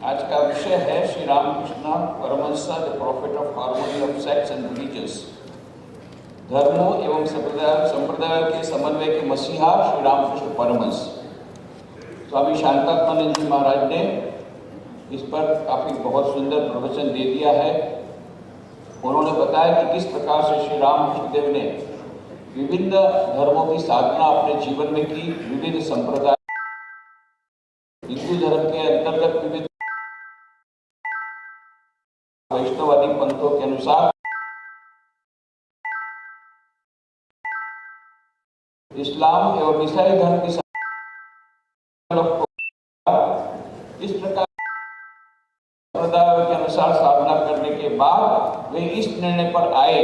आज का विषय है Shri Ramakrishna Paramahamsa the prophet of harmony of sects and religions. धर्मों एवं संप्रदाय के समन्वय के मसीहा श्री रामकृष्ण परमहंस स्वामी शांतात्मानंद जी महाराज ने इस पर काफी बहुत सुंदर प्रवचन दे दिया है। उन्होंने बताया कि किस प्रकार से श्री रामकृष्ण देव ने विभिन्न धर्मों की साधना अपने जीवन में की। विविध संप्रदाय, हिंदू धर्म के अंतर्गत विविध वैष्णववादी पंथों के अनुसार, इस्लाम एवं ईसाई धर्म के इस प्रकार संप्रदायों के अनुसार साधना करने के बाद वे इस निर्णय पर आए,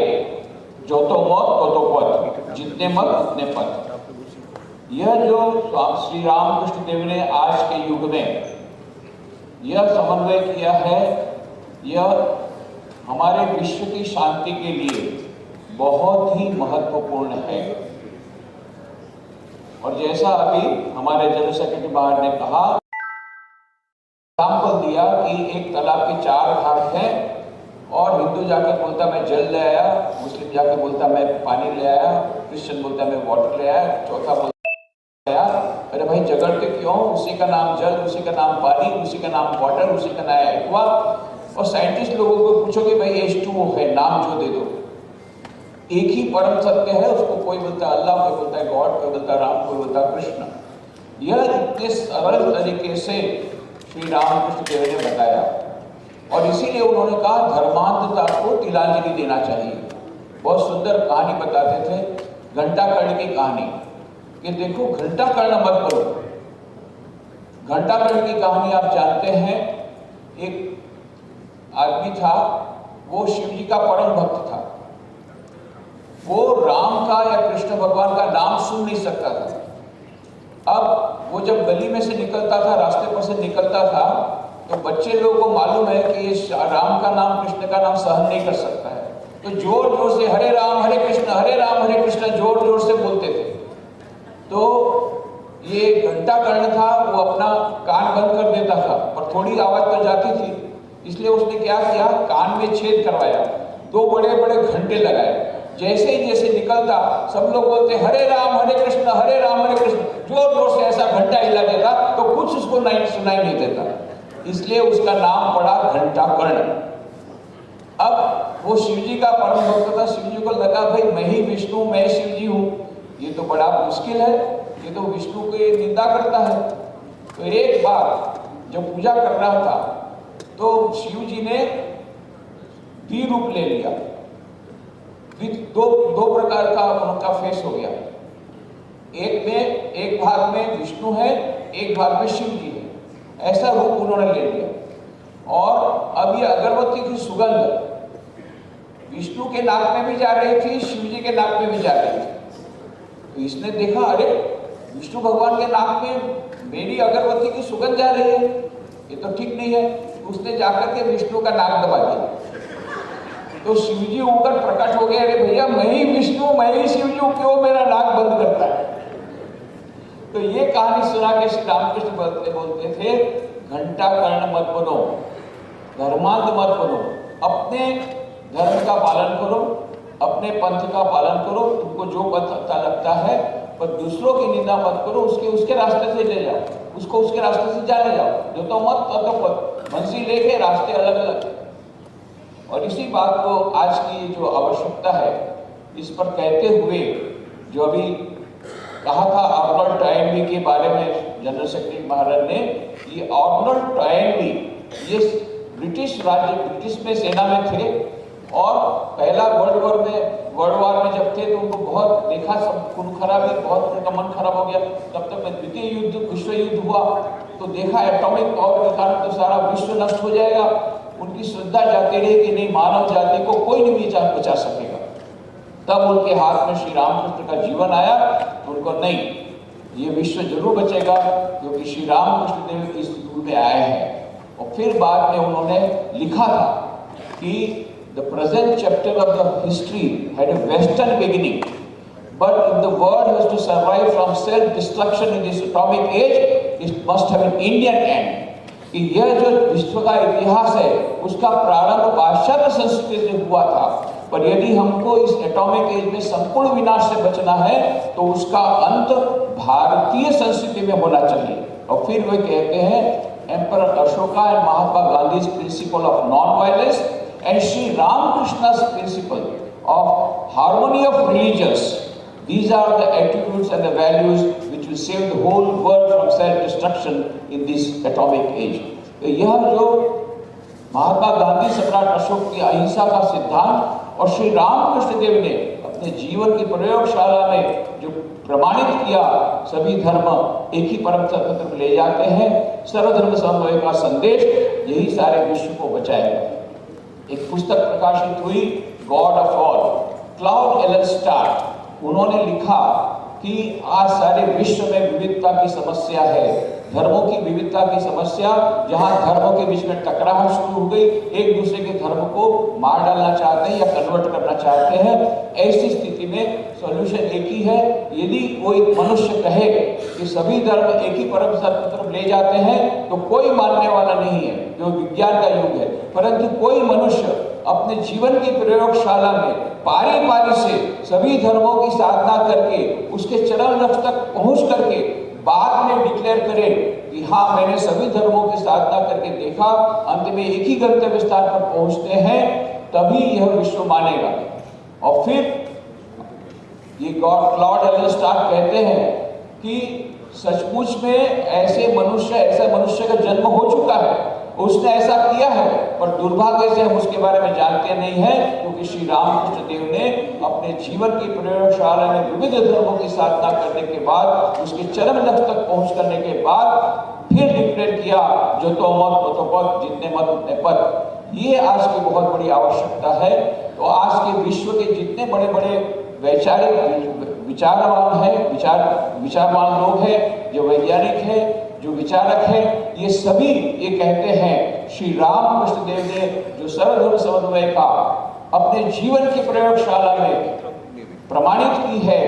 जो तो मत तो पद, जितने मत उतने पद। यह जो श्री रामकृष्ण देव ने आज के युग में यह समन्वय किया है, यह हमारे विश्व की शांति के लिए बहुत ही महत्वपूर्ण है। और जैसा अभी हमारे जनरल सेक्रेटरी बाहर ने कहा, एग्जाम्पल दिया कि एक तालाब के 4 घाट हैं और हिंदू जाके बोलता मैं जल ले आया, मुस्लिम जाके बोलता मैं पानी ले आया, क्रिश्चियन बोलता मैं वाटर ले आया, चौथा बोलता आया। अरे भाई झगड़ते क्यों? उसी का नाम जल, उसी का नाम पानी, उसी का नाम वाटर, उसी का नाम एक्वा। और साइंटिस्ट लोगों को पूछोगे भाई H2O है, नाम जो दे दो। एक ही परम सत्य है, उसको कोई बोलता है अल्लाह, कोई बोलता है गॉड, कोई बोलता है राम, कोई बोलता है कृष्ण। यह इतने सरल तरीके से श्री रामकृष्ण देव ने बताया और इसीलिए उन्होंने कहा धर्मांधता को तिलांजलि देना चाहिए। बहुत सुंदर कहानी बताते थे, घंटा कर्ण की कहानी, कि देखो घंटा कर्ण मत करो। घंटा कर्ण की कहानी आप जानते हैं। एक आदमी था, वो शिव जी का परम भक्त था। वो राम का या कृष्ण भगवान का नाम सुन नहीं सकता था। अब वो जब गली में से निकलता था, रास्ते पर से निकलता था, तो बच्चे लोगों को मालूम है कि ये राम का नाम कृष्ण का नाम सहन नहीं कर सकता है, तो जोर जोर से हरे राम हरे कृष्ण जोर जोर से बोलते थे। तो ये घंटा कर्ण था, वो अपना कान बंद कर देता था, पर थोड़ी आवाज तो जाती थी, इसलिए उसने क्या किया, कान में छेद करवाया, 2 बड़े बड़े घंटे लगाए। जैसे ही निकलता सब लोग बोलते हरे राम हरे कृष्ण जोर जोर से ऐसा घंटा हिला देता तो कुछ उसको नहीं सुनाई नहीं देता, इसलिए उसका नाम पड़ा घंटा कर्ण। अब वो शिव जी का परम भक्त था। शिव जी को लगा भाई मैं ही विष्णु, मैं शिव जी हूँ, ये तो बड़ा मुश्किल है, ये तो विष्णु की निंदा करता है। तो एक बार जब पूजा कर रहा था तो शिव जी ने द्वि रूप ले लिया। दो प्रकार का उनका फेस हो गया। एक भाग में विष्णु है, एक भाग में शिव जी है, ऐसा रूप उन्होंने ले लिया। और अब ये अगरबत्ती की सुगंध विष्णु के नाक में भी जा रही थी, शिव जी के नाक में भी जा रही थी। तो इसने देखा अरे विष्णु भगवान के नाक में मेरी अगरबत्ती की सुगंध जा रही है, ये तो ठीक नहीं है। उसने जाकर के विष्णु का नाक दबा दिया। तो शिव जी ऊपर प्रकट हो गए, अरे भैया मैं ही विष्णु, मैं ही शिव जी, क्यों मेरा नाक बंद करता है? तो ये कहानी सुना के श्री रामकृष्ण बोलते थे घंटा कर्ण मत बनो, धर्मांध मत बनो, अपने धर्म का पालन करो, अपने पंथ का पालन करो, तुमको जो पथ अच्छा लगता है, पर दूसरों की निंदा मत करो, उसके रास्ते से ले जाओ, उसको उसके रास्ते से जाने जाओ, जो तो मत तो पथ, मंजिल लेके रास्ते अलग अलग। और इसी बात को आज की जो आवश्यकता है, इस पर कहते हुए जो अभी कहा था आर्नोल्ड टॉयनबी के बारे में जनरल सेक्रेटरी महाराज ने, ये आर्नोल्ड टॉयनबी ये ब्रिटिश में सेना में थे और पहला वर्ल्ड वार में जब थे तो उनको बहुत देखा, सब खून खराबी, बहुत उनका मन खराब हो गया। तब तक में द्वितीय विश्व युद्ध हुआ तो देखा एटॉमिक पावर के कारण तो सारा विश्व नष्ट हो जाएगा। उनकी श्रद्धा जाती रही कि नहीं, मानव जाति को कोई नहीं बचा सकेगा। तब उनके हाथ में श्री रामकृष्ण का जीवन आया, उनको नहीं, ये विश्व जरूर बचेगा क्योंकि श्री रामकृष्ण देव इस युग में आए हैं। और फिर बाद में उन्होंने लिखा था कि the present chapter of the history had a western beginning, but if the world has to survive from self destruction in this atomic age, it must have an Indian end. कि यह जो विश्व का इतिहास है उसका प्रारंभ पाश्चात्य संस्कृति से हुआ था, पर यदि हमको इस एटॉमिक एज में संपूर्ण विनाश से बचना है तो उसका अंत भारतीय संस्कृति में होना चाहिए। और फिर वे कहते हैं एम्परर अशोका एंड महात्मा गांधी's principle of non-violence and Sri Ramakrishna's principle of harmony of religions. These are the attitudes and the values which will save the whole world from self-destruction in this atomic age. तो यह जो महात्मा गांधी, सम्राट अशोक की अहिंसा का सिद्धांत और श्री रामकृष्ण देव ने अपने जीवन की प्रयोगशाला में जो प्रमाणित किया, सभी धर्म एक ही परम सत्य तरफ ले जाते हैं, सर्वधर्म समन्वय का संदेश यही सारे विश्व को बचाएगा। एक पुस्तक प्रकाशित हुई God of all, Claude Alan Stark, उन्होंने लिखा कि आज सारे विश्व में विविधता की समस्या है, धर्मों की विविधता की समस्या, जहां धर्मों के बीच में टकराव शुरू हो गई, एक दूसरे के धर्म को मार डालना चाहते हैं या कन्वर्ट करना चाहते हैं। ऐसी स्थिति में सॉल्यूशन एक ही है, यदि कोई मनुष्य कहे कि सभी धर्म एक ही परम सत्य तरफ ले जाते हैं तो कोई मानने वाला नहीं है, जो विज्ञान का युग है। परंतु कोई मनुष्य अपने जीवन की प्रयोगशाला में पारी पारी से सभी धर्मों की साधना करके उसके चरम लक्ष्य तक पहुंच करके बाद में डिक्लेयर करे कि हाँ, मैंने सभी धर्मों की साधना करके देखा, अंत में एक ही गंतव्य स्थान पर पहुंचते हैं, तभी यह विश्व मानेगा। और फिर ये क्लाउड एलन स्टार्ट कहते हैं कि सचमुच में ऐसा मनुष्य का जन्म हो चुका है, उसने ऐसा किया है, पर दुर्भाग्य से हम उसके बारे में जानते नहीं हैं, क्योंकि श्री रामकृष्ण देव ने अपने जीवन की प्रयोगशाला में विविध धर्मों की साधना करने के बाद, उसके चरम लक्ष्य तक पहुंच करने के बाद फिर डिक्लेयर किया, जो तो मत तो पद, जितने मत उतने पद। ये आज की बहुत बड़ी आवश्यकता है। तो आज के विश्व के जितने बड़े बड़े वैचारिक विचारवान है, विचारवान लोग हैं, जो वैज्ञानिक है, जो विचारक है, ये सभी ये कहते हैं श्री रामकृष्ण देव ने जो सर्वधर्म समन्वय का अपने जीवन की प्रयोगशाला में प्रमाणित की है,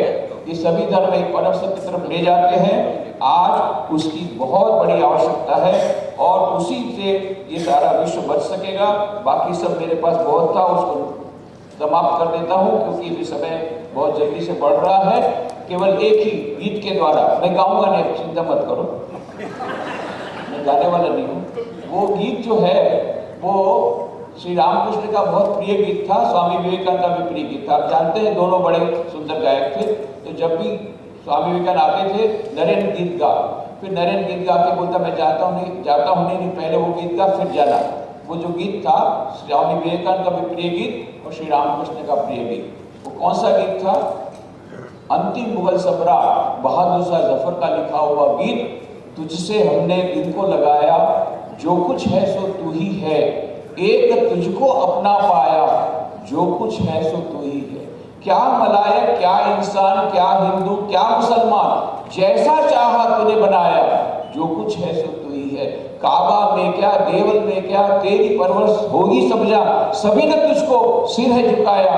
ये सभी धर्म एक परम सत्य तरफ ले जाते हैं। आज उसकी बहुत बड़ी आवश्यकता है और उसी से ये सारा विश्व बच सकेगा। बाकी सब मेरे पास बहुत था, उसको समाप्त कर देता हूँ क्योंकि ये समय बहुत जल्दी से बढ़ रहा है। केवल एक ही गीत के द्वारा, मैं गाऊंगा नहीं, चिंता मत करो, मैं गाने वाला नहीं हूँ। वो गीत जो है वो श्री रामकृष्ण का बहुत प्रिय गीत था, स्वामी विवेकानंद का भी प्रिय गीत था। आप जानते हैं दोनों बड़े सुंदर गायक थे, तो जब भी स्वामी विवेकानंद आते थे, नरेंद्र गीत गा, फिर नरेंद्र गीत गा के बोलता मैं जाता हूँ नहीं, पहले वो गीत गा फिर जाना। वो जो गीत था स्वामी विवेकानंद का भी प्रिय गीत और श्री रामकृष्ण का प्रिय गीत, वो कौन सा गीत था? अंतिम मुगल सम्राट बहादुर शाह जफर का लिखा हुआ गीत, तुझसे हमने दिल को लगाया, जो कुछ है सो तू ही है, एक तुझको अपना पाया, जो कुछ है सो तू ही है। क्या मलायक, क्या इंसान, क्या हिंदू, क्या मुसलमान, जैसा चाहा तूने बनाया, जो कुछ है सो तू ही है। काबा में क्या, देवल में क्या, तेरी परवरिश होगी समझा, सभी ने तुझको सिर है झुकाया,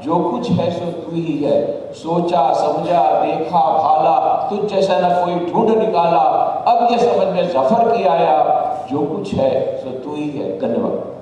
जो कुछ है सो तू ही है। सोचा समझा देखा भाला, तुझ जैसा न कोई ढूंढ निकाला, अब ये समझ में जफर की आया, जो कुछ है सो तू ही है। धन्यवाद।